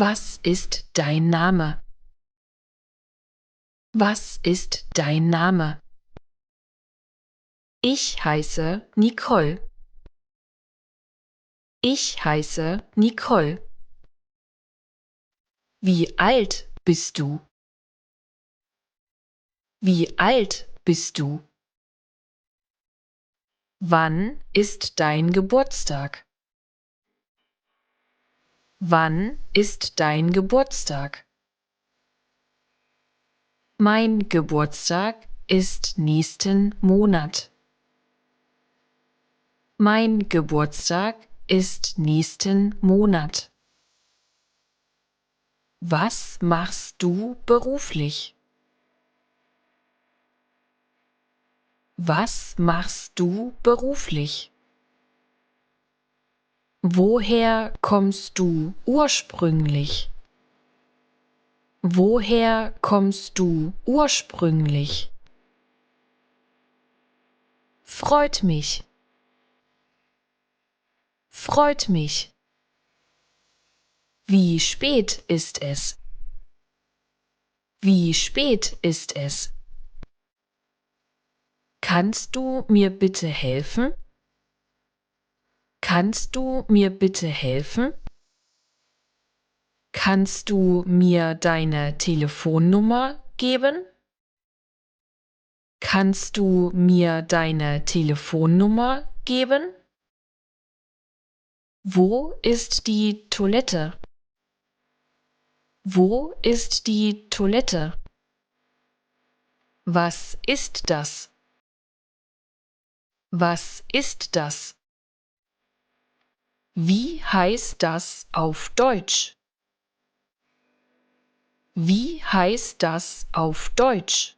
Was ist dein Name? Was ist dein Name? Ich heiße Nicole. Ich heiße Nicole. Wie alt bist du? Wie alt bist du? Wann ist dein Geburtstag? Wann ist dein Geburtstag? Mein Geburtstag ist nächsten Monat. Mein Geburtstag ist nächsten Monat. Was machst du beruflich? Was machst du beruflich? Woher kommst du ursprünglich? Woher kommst du ursprünglich? Freut mich. Freut mich. Wie spät ist es? Wie spät ist es? Kannst du mir bitte helfen? Kannst du mir bitte helfen? Kannst du mir deine Telefonnummer geben? Kannst du mir deine Telefonnummer geben? Wo ist die Toilette? Wo ist die Toilette? Was ist das? Was ist das? Wie heißt das auf Deutsch? Wie heißt das auf Deutsch?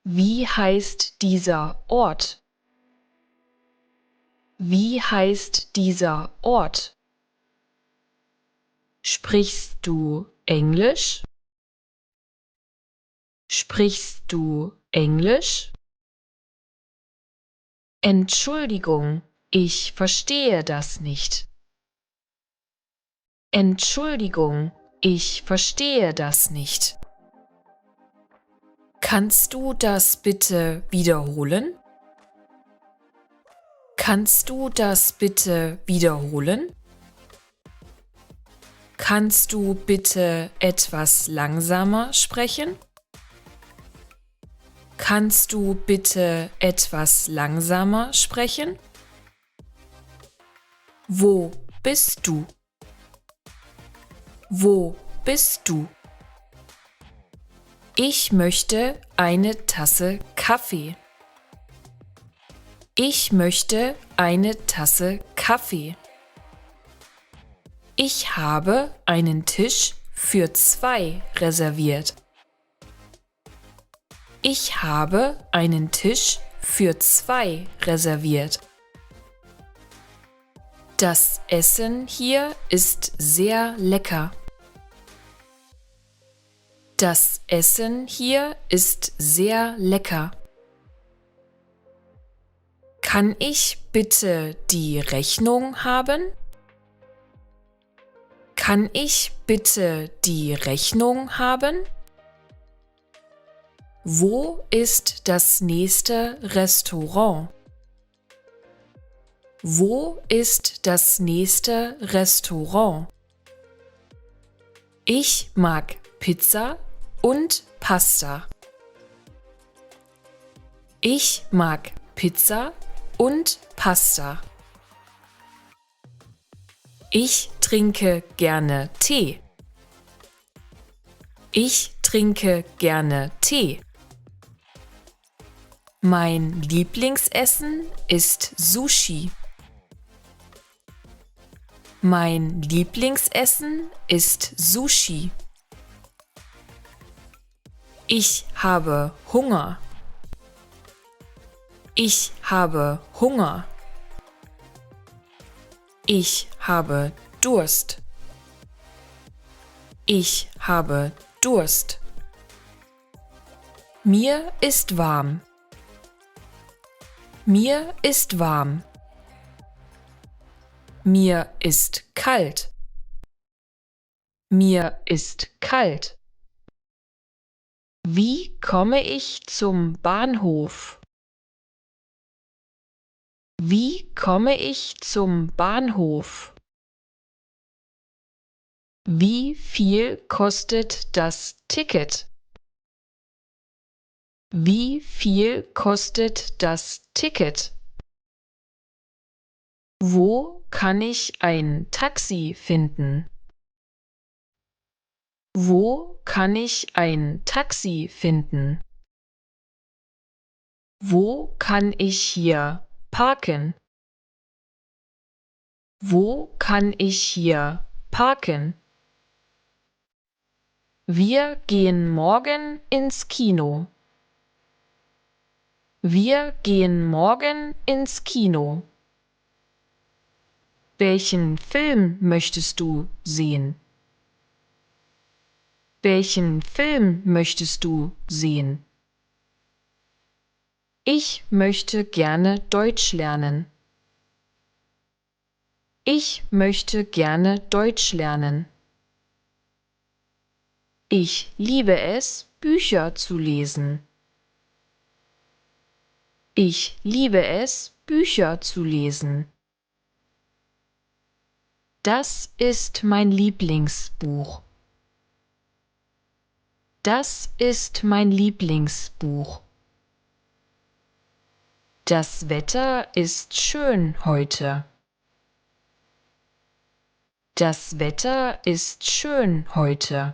Wie heißt dieser Ort? Wie heißt dieser Ort? Sprichst du Englisch? Sprichst du Englisch? Entschuldigung, ich verstehe das nicht. Entschuldigung, ich verstehe das nicht. Kannst du das bitte wiederholen? Kannst du das bitte wiederholen? Kannst du bitte etwas langsamer sprechen? Kannst du bitte etwas langsamer sprechen? Wo bist du? Wo bist du? Ich möchte eine Tasse Kaffee. Ich möchte eine Tasse Kaffee. Ich habe einen Tisch für 2 reserviert. Ich habe einen Tisch für 2 reserviert. Das Essen hier ist sehr lecker. Das Essen hier ist sehr lecker. Kann ich bitte die Rechnung haben? Kann ich bitte die Rechnung haben? Wo ist das nächste Restaurant? Wo ist das nächste Restaurant? Ich mag Pizza und Pasta. Ich mag Pizza und Pasta. Ich trinke gerne Tee. Ich trinke gerne Tee. Mein Lieblingsessen ist Sushi. Mein Lieblingsessen ist Sushi. Ich habe Hunger. Ich habe Hunger. Ich habe Durst. Ich habe Durst. Mir ist warm. Mir ist warm. Mir ist kalt. Mir ist kalt. Wie komme ich zum Bahnhof? Wie komme ich zum Bahnhof? Wie viel kostet das Ticket? Wie viel kostet das Ticket? Wo kann ich ein Taxi finden? Wo kann ich ein Taxi finden? Wo kann ich hier parken? Wo kann ich hier parken? Wir gehen morgen ins Kino. Wir gehen morgen ins Kino. Welchen Film möchtest du sehen? Welchen Film möchtest du sehen? Ich möchte gerne Deutsch lernen. Ich möchte gerne Deutsch lernen. Ich liebe es, Bücher zu lesen. Ich liebe es, Bücher zu lesen. Das ist mein Lieblingsbuch. Das ist mein Lieblingsbuch. Das Wetter ist schön heute. Das Wetter ist schön heute.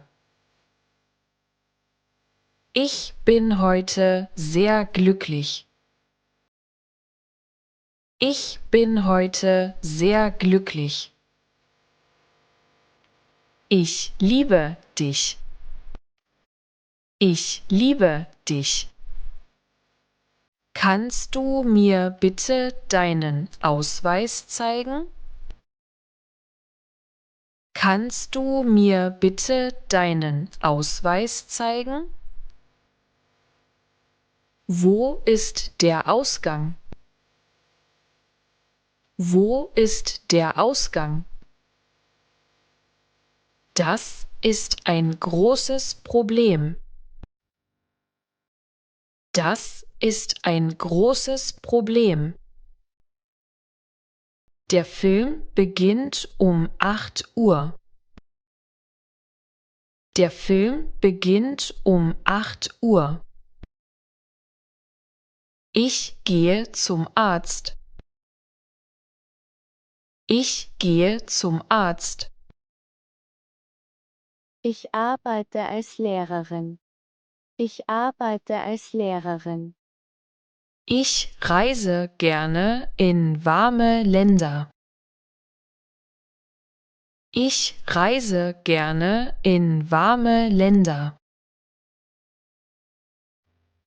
Ich bin heute sehr glücklich. Ich bin heute sehr glücklich. Ich liebe dich. Ich liebe dich. Kannst du mir bitte deinen Ausweis zeigen? Kannst du mir bitte deinen Ausweis zeigen? Wo ist der Ausgang? Wo ist der Ausgang? Das ist ein großes Problem. Das ist ein großes Problem. Der Film beginnt um 8 Uhr. Der Film beginnt um 8 Uhr. Ich gehe zum Arzt. Ich gehe zum Arzt. Ich arbeite als Lehrerin. Ich arbeite als Lehrerin. Ich reise gerne in warme Länder. Ich reise gerne in warme Länder.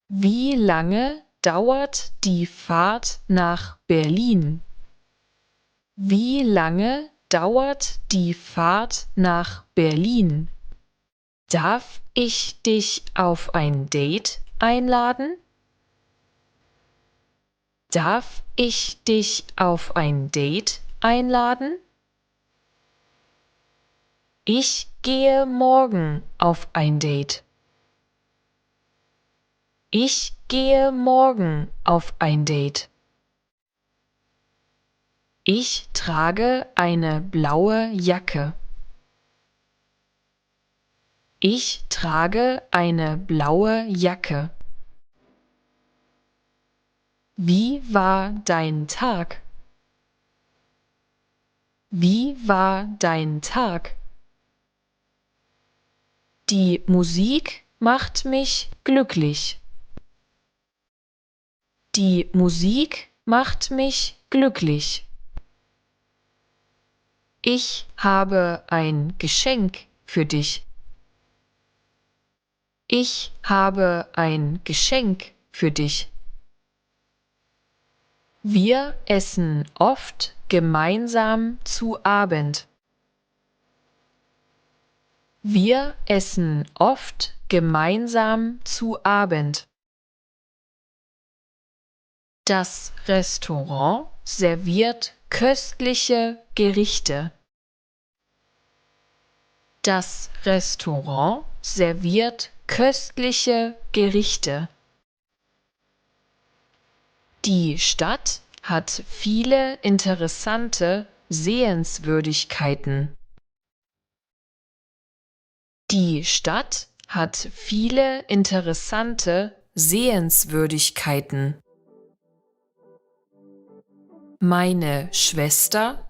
Wie lange dauert die Fahrt nach Berlin? Wie lange dauert die Fahrt nach Berlin? Darf ich dich auf ein Date einladen? Darf ich dich auf ein Date einladen? Ich gehe morgen auf ein Date. Ich gehe morgen auf ein Date. Ich trage eine blaue Jacke. Ich trage eine blaue Jacke. Wie war dein Tag? Wie war dein Tag? Die Musik macht mich glücklich. Die Musik macht mich glücklich. Ich habe ein Geschenk für dich. Ich habe ein Geschenk für dich. Wir essen oft gemeinsam zu Abend. Wir essen oft gemeinsam zu Abend. Das Restaurant serviert köstliche Gerichte. Das Restaurant serviert köstliche Gerichte. Die Stadt hat viele interessante Sehenswürdigkeiten. Die Stadt hat viele interessante Sehenswürdigkeiten. Meine Schwester